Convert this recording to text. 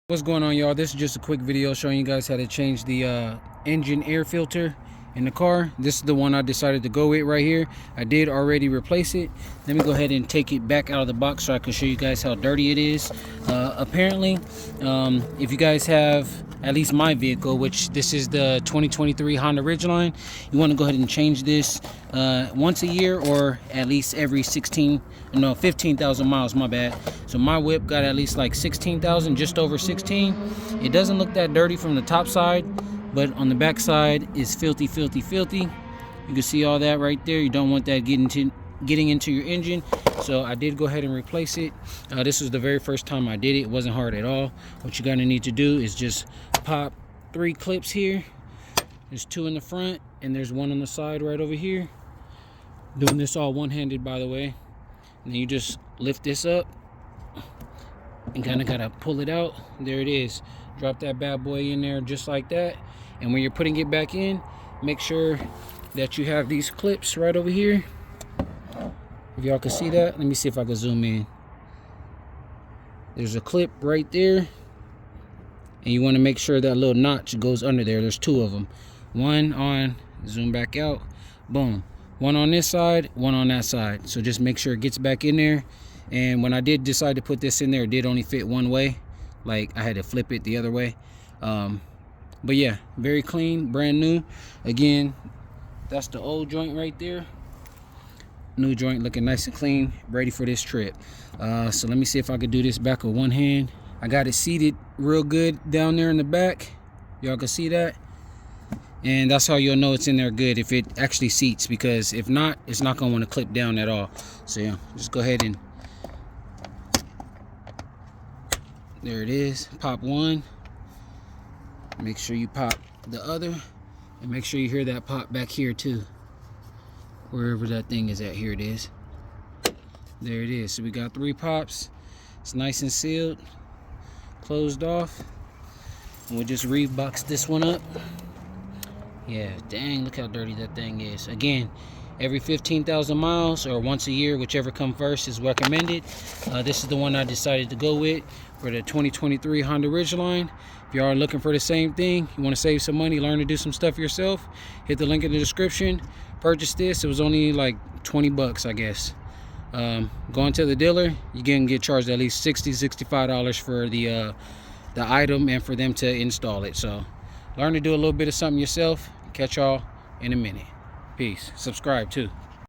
What's going on, y'all? This is just a quick video showing you guys how to change the engine air filter in the car. This is the one I decided to go with right here. I did already replace it. Let me go ahead and take it back out of the box so I can show you guys how dirty it is. Apparently, if you guys have at least my vehicle, which this is the 2023 Honda Ridgeline, you want to go ahead and change this once a year or at least every 15,000 miles, my bad. So my whip got at least like 16,000, just over 16. It doesn't look that dirty from the top side, but on the back side is filthy. You can see all that right there. You don't want that getting into your engine. So I did go ahead and replace it. This was the very first time I did it. It wasn't hard at all. What you're gonna need to do is just pop 3 clips here. There's 2 in the front and there's 1 on the side right over here. Doing this all one-handed, by the way. And then you just lift this up and kind of gotta pull it out. There it is. Drop that bad boy in there just like that. And when you're putting it back in, make sure that you have these clips right over here. If y'all can see that, let me see if I can zoom in. There's a clip right there, and you want to make sure that little notch goes under there. There's 2 of them. One on, zoom back out, boom. 1 on this side, 1 on that side. So just make sure it gets back in there. And when I did decide to put this in there, it did only fit one way. Like I had to flip it the other way. But yeah, very clean, brand new. Again, that's the old joint right there. New joint looking nice and clean, ready for this trip. So let me see if I could do this back with one hand. I got it seated real good down there in the back. Y'all can see that. And that's how you'll know it's in there good, if it actually seats, because if not, it's not gonna want to clip down at all. So yeah, just go ahead and there it is. Pop one. Make sure you pop the other, and make sure you hear that pop back here too. Wherever that thing is at, here it is. There it is. So we got 3 pops. It's nice and sealed, closed off. And we'll just re-box this one up. Yeah, dang, look how dirty that thing is. Again, every 15,000 miles or once a year, whichever come first is recommended. This is the one I decided to go with for the 2023 Honda Ridgeline. If you are looking for the same thing, you want to save some money, learn to do some stuff yourself, hit the link in the description. Purchase this. It was only like 20 bucks, I guess. Going to the dealer, you can get charged at least $60-65 for the item and for them to install it. So learn to do a little bit of something yourself. Catch y'all in a minute. Peace. Subscribe too.